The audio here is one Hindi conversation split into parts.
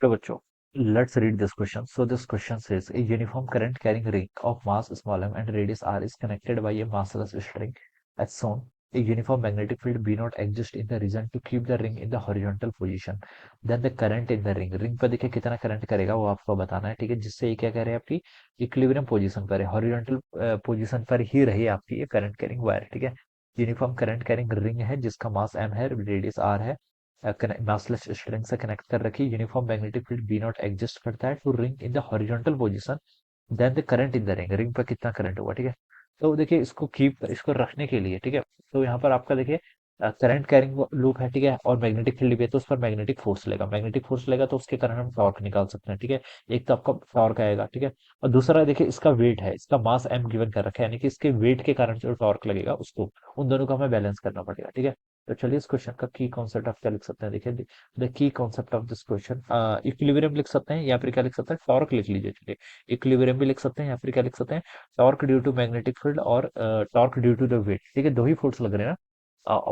तो बच्चों, let's read this question. So this question says a uniform current carrying ring of mass small m and radius r is connected by a massless string. As shown, a uniform magnetic field B not exist in the region to keep the ring in the horizontal position. Then the current in the ring पर देखिए कितना करंट करेगा वो आपको बताना है, ठीक है, जिससे ये क्या करे आपकी इक्विलिब्रियम पोजीशन पर है, हॉरिजॉन्टल पोजीशन पर ही रहे आपकी ये करंट कैरिंग वायर, ठीक है। यूनिफॉर्म करंट कैरिंग रिंग है जिसका मास m है, रेडियस r है, मासलेस स्ट्रिंग से कनेक्ट कर रखी uniform magnetic field B naught exist करता है to ring in the horizontal position. Then the current in the ring, ring पर कितना करंट होगा, ठीक है। तो देखिए इसको रखने के लिए, ठीक है, तो यहाँ पर आपका देखिए करंट कैरिंग लूप है, ठीक है, और मैग्नेटिक फील्ड भी है, तो उस पर मैग्नेटिक फोर्स लेगा तो उसके कारण हम टॉर्क निकाल सकते हैं, ठीक है। एक तो आपका टॉर्क आएगा, ठीक है, और दूसरा देखिए इसका वेट है, इसका मास m गिवन कर रखा है, यानी कि इसके वेट के कारण जो टॉर्क लगेगा उसको, उन दोनों को हमें बैलेंस करना पड़ेगा, ठीक है। तो चलिए इस क्वेश्चन का की कॉन्सेप्ट आप क्या लिख सकते हैं, देखिए the key concept of this question, equilibrium लिख सकते हैं या फिर क्या लिख सकते हैं, टॉर्क लिख लीजिए, चलिए इक्विलिब्रियम भी लिख सकते हैं या फिर क्या लिख सकते हैं, torque due to magnetic field और torque due to the weight, ठीक है, दो ही फोर्स लग रहे हैं ना,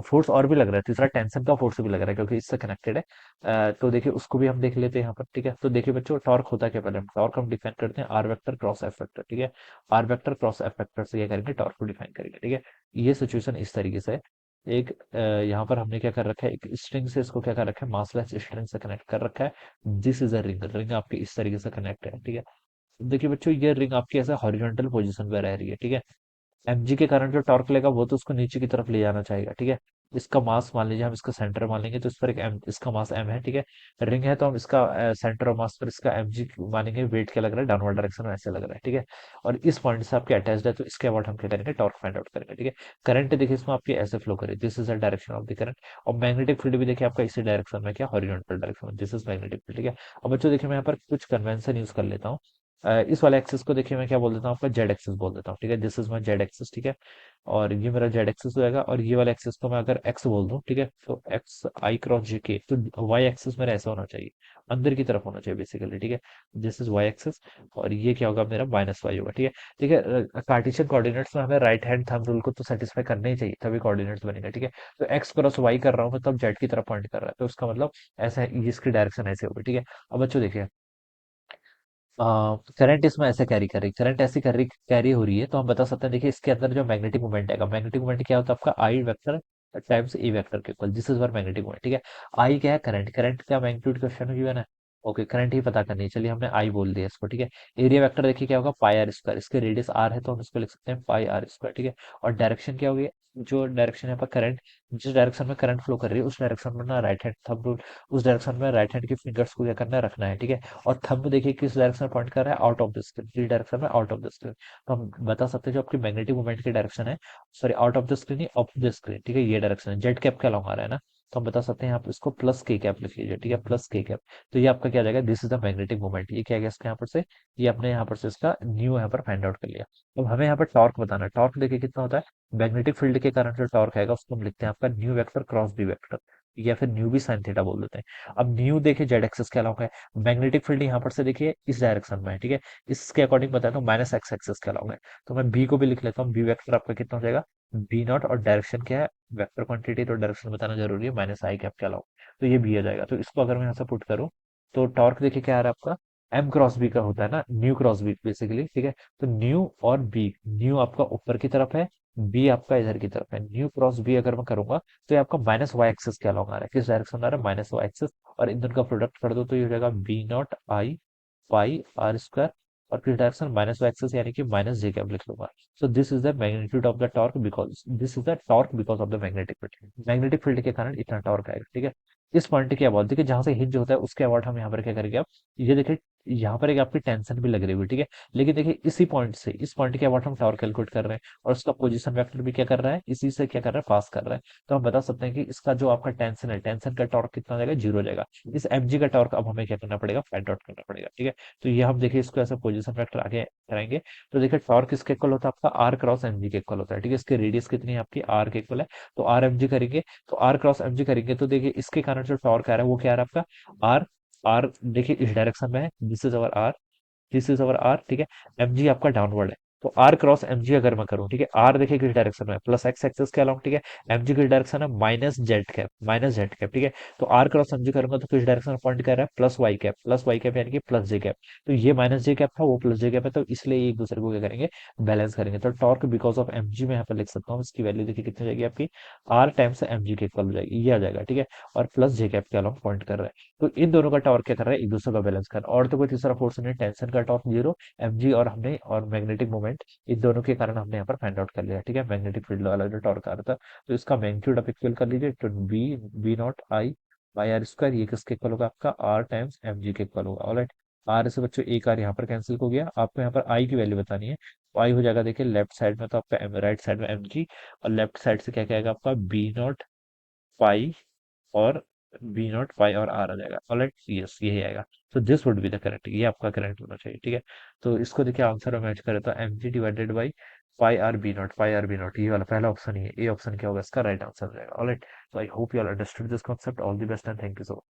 फोर्स और भी लग रहा है, तीसरा टेंशन का फोर्स भी लग रहा है क्योंकि इससे कनेक्टेड है। तो देखिए उसको भी हम देख लेते हैं यहाँ पर, ठीक है। तो देखिए बच्चों, टॉर्क होता है क्या, पहले हम टॉर्क हम डिफाइन करते हैं r vector cross F vector, ठीक है। R vector cross F vector से क्या करेंगे, टॉर्क को डिफाइन करेंगे, ठीक है। ये सिचुएशन इस तरीके से है। एक यहाँ पर हमने क्या कर रखा है, एक स्ट्रिंग से इसको क्या कर रखा है, मासलेस स्ट्रिंग से कनेक्ट कर रखा है। This is a ring, ring आपकी इस तरीके से कनेक्ट है, ठीक है। देखिए बच्चों, ये रिंग आपकी ऐसे हॉरिजॉन्टल पोजीशन पे रह रही है, ठीक है। एमजी के कारण जो टॉर्क लेगा वो तो उसको नीचे की तरफ ले जाना चाहेगा, ठीक है। इसका मास मान लीजिए हम इसका सेंटर मान लेंगे तो इस पर एक एम, इसका मास एम है, ठीक है। रिंग है तो हम इसका सेंटर और मास पर इसका एमजी मानेंगे, वेट क्या लग रहा है, डाउनवर्ड डायरेक्शन में ऐसे लग रहा है, ठीक है। और इस पॉइंट से आपके अटैच्ड है तो इसके अबाउट हम क्या करेंगे, टॉर्क फाइंड आउट करेंगे, ठीक है। करंट देखिए इसमें आपकी ऐसे फ्लो करे, this is the direction of the current. और मैग्नेटिक फील्ड भी देखिए आपका इसी डायरेक्शन में, क्या हॉरिजॉन्टल डायरेक्शन में, दिस इज मैग्नेटिक फील्ड, ठीक है। अब बच्चों देखिए मैं यहाँ पर कुछ कन्वेंशन यूज कर लेता हूँ। इस वाले एक्सिस को देखिए मैं क्या बोल देता हूँ, आपका जेड एक्सिस बोल देता हूँ, ठीक है, this is my Z axis, ठीक है। और ये मेरा जेड एक्सिस हो जाएगा, और ये वाला एक्सिस को मैं अगर एक्स बोल दूं, ठीक है, तो एक्स आई क्रॉस जे के, तो वाई एक्सिस मेरा ऐसा होना चाहिए, अंदर की तरफ होना चाहिए बेसिकली, ठीक है। दिस इज वाई एक्सिस, और ये क्या होगा, मेरा माइनस वाई होगा, ठीक है। ठीक है, कार्टेशियन कोऑर्डिनेट्स में हमें राइट हैंड थंब रूल को तो सेटिस्फाई करना ही चाहिए, तभी कोऑर्डिनेट्स बनेगा, ठीक है। तो एक्स क्रॉस वाई कर रहा हूँ मैं, तब जेड की तरफ पॉइंट कर रहा है, तो उसका मतलब ऐसा है, इसकी डायरेक्शन ऐसे होगी, ठीक है। अब बच्चों देखिए, करंट इसमें ऐसे कैरी कर रही, करंट ऐसी कैरी हो रही है, तो हम बता सकते हैं, देखिए इसके अंदर जो मैग्नेटिक मोमेंट है, मैग्नेटिक मोमेंट क्या होता है आपका, आई वेक्टर टाइम्स ए वेक्टर के equal, this is were magnetic moment, ठीक है। आई क्या है, करंट, करंट का मैग्नीट्यूड क्वेश्चन में गिवन है, ओके, करंट ही पता करनी है, चलिए हमने आई बोल दिया इसको, ठीक है। एरिया वेक्टर देखिए क्या होगा, पाई आर स्क्वायर, इसके रेडियस आर है तो हम इसको लिख सकते हैं पाई आर स्क्वायर, ठीक है। और डायरेक्शन क्या होगी, जो डायरेक्शन है पर करंट, जिस डायरेक्शन में करंट फ्लो कर रही है उस डायरेक्शन में ना राइट हैंड थंब रूल, उस डायरेक्शन में राइट हैंड की फिंगर्स को क्या करना है, रखना है, ठीक है। और थंब देखिए किस डायरेक्शन में पॉइंट कर रहा है, आउट ऑफ द स्क्रीन, किस डायरेक्शन में, आउट ऑफ द स्क्रीन। तो हम बता सकते हैं जो आपकी मैग्नेटिक मूवमेंट की डायरेक्शन है, sorry out of the screen he, of the screen, ठीक है, ये डायरेक्शन है, जेड कैप का लॉन्ग आ रहा है ना, तो हम बता सकते हैं आप इसको प्लस के कैप लिख लीजिए, ठीक है, प्लस के कैप। तो ये आपका क्या आ जाएगा, this is the magnetic movement, ये क्या गया इसका यहाँ पर से, ये आपने यहाँ पर से इसका न्यू यहाँ पर फाइंड आउट कर लिया। अब हमें यहाँ पर टॉर्क बताना है, टॉर्क देखिए कितना होता है, मैग्नेटिक फील्ड के कारण जो टॉर्क आएगा उसको हम लिखते हैं आपका mu vector cross B vector, या फिर न्यू भी साइन थीटा बोल देते हैं। अब न्यू देखिए जेड एक्सिस के अलावा है, मैग्नेटिक फील्ड यहाँ पर से देखिए इस डायरेक्शन में है, ठीक है, इसके अकॉर्डिंग बताया तो माइनस एक्स एक्सिस के अलावा है। तो मैं बी को भी लिख लेता हूँ, बी वेक्टर आपका कितना हो जाएगा, बी नॉट, और डायरेक्शन क्या है, वेक्टर क्वांटिटी, तो डायरेक्शन बताना जरूरी है, माइनस आई कैप के अलावा, तो ये बी आ जाएगा। तो इसको अगर मैं यहाँ से पुट करूँ तो टॉर्क देखिए क्या आ रहा है आपका, एम क्रॉस बी का होता है ना, न्यू क्रॉस बी बेसिकली, ठीक है। तो न्यू और बी, न्यू आपका ऊपर की तरफ है, बी आपका इधर की तरफ है, न्यू क्रॉस बी अगर मैं करूंगा तो ये आपका माइनस वाई एक्सिस के अलॉन्ग आ रहा है, किस डायरेक्शन में आ रहा है, माइनस वाई एक्सिस। और इन दोनों का प्रोडक्ट कर दो तो ये हो जाएगा B naught I pi r square, और किस डायरेक्शन, माइनस वाई एक्सिस, यानी कि माइनस जे कैप लिख लूंगा। So this is the magnitude of the torque because, this is the torque because of the magnetic field, magnetic field के कारण इतना टॉर्क आएगा, ठीक है। इस पॉइंट के अबाउट देखिए, जहां से हिंज होता है उसके अबाउट हम यहाँ पर क्या करेंगे, आप ये देखिए यहाँ पर एक आपकी टेंशन भी लग रही हुई, ठीक है। लेकिन देखिए इसी पॉइंट से, इस पॉइंट के अबाउट हम टॉर्क कैलकुलेट कर रहे हैं, और उसका पोजीशन वेक्टर भी क्या कर रहा है, इसी से क्या कर रहा है, पास कर रहा है। तो हम बता सकते हैं कि इसका जो आपका टेंशन है, टेंशन का टॉर्क कितना हो जाएगा, जीरो हो जाएगा। इस mg का टॉर्क अब हमें क्या करना पड़ेगा, फाइंड आउट करना पड़ेगा, ठीक है। तो ये हम देखिए इसको ऐसा पोजीशन वेक्टर आगे कराएंगे। तो देखिए टॉर्क किसके इक्वल होता है, आपका आर क्रॉस एमजी के इक्वल होता है, ठीक है। इसकी रेडियस कितनी है आपकी, आर के इक्वल है, तो आर एमजी करेंगे, तो आर क्रॉस एमजी करेंगे तो देखिए इसके कारण जो टॉर्क आ रहा है वो क्या आ रहा है आपका, आर, आर देखिए इस डायरेक्शन में है, this is our r, this is our r, ठीक है। mg आपका डाउनवर्ड है, तो आर क्रॉस एम जी अगर मैं करूँ, ठीक है, आर देखिए किस डायरेक्शन में है, प्लस एक्स एक्सिस के अलॉन्ग, ठीक है, एम जी की डायरेक्शन है minus Z cap, minus Z cap, ठीक है। तो आर क्रॉस एम जी करूंगा तो किस डायरेक्शन में पॉइंट कर रहा है, plus y cap, plus y cap यानी कि प्लस जे कैप। तो ये माइनस जे कैप था, वो प्लस जे कैप है, तो इसलिए ये एक दूसरे को क्या करेंगे, बैलेंस करेंगे। तो torque because of m g में यहाँ पर लिख सकता हूँ, इसकी वैल्यू देखिए कितनी हो जाएगी आपकी, आर टाइम्स एम जी के इक्वल हो जाएगी, ये आ जाएगा, ठीक है। और प्लस जे कैप के अलॉन्ग पॉइंट कर रहा है। तो इन दोनों का टॉर्क क्या कर रहा है, एक दूसरे का बैलेंस कर रहा है। और तो कोई तीसरा फोर्स नहीं, टेंशन का टॉर्क जीरो, एम जी और हमने और मैग्नेटिक मोमेंट, इन दोनों के कारण हमने यहाँ पर फाइंड आउट कर लिया, ठीक है। मैग्नेटिक फील्ड वाला जो टॉर्क आ रहा था, तो इसका मैग्नीट्यूड आप इक्वल कर लीजिए, तो B B naught I by r square, ये किसके इक्वल होगा, आपका आर टाइम्स एम जी के इक्वल होगा। ऑलराइट, आर से बच्चों एक आर यहाँ पर कैंसिल हो गया, आपको यहाँ पर आई की वैल्यू बतानी है। आई हो जाएगा देखिए लेफ्ट साइड में तो आपका राइट साइड में एम जी, और लेफ्ट साइड से क्या क्या आएगा आपका बी नॉट पाई और बी नॉट पाई और आर आ जाएगा। ऑलराइट, यस यही आएगा। तो this would be the correct, ये आपका करेक्ट होना चाहिए, ठीक है। तो इसको देखिए आंसर में मैच करे तो m g divided by pi r B naught, pi r B naught, ये वाला पहला ऑप्शन ही है, ए ऑप्शन क्या होगा इसका राइट आंसर हो जाएगा। ऑलराइट, तो I hope you all understood this concept. All the best and thank you so much.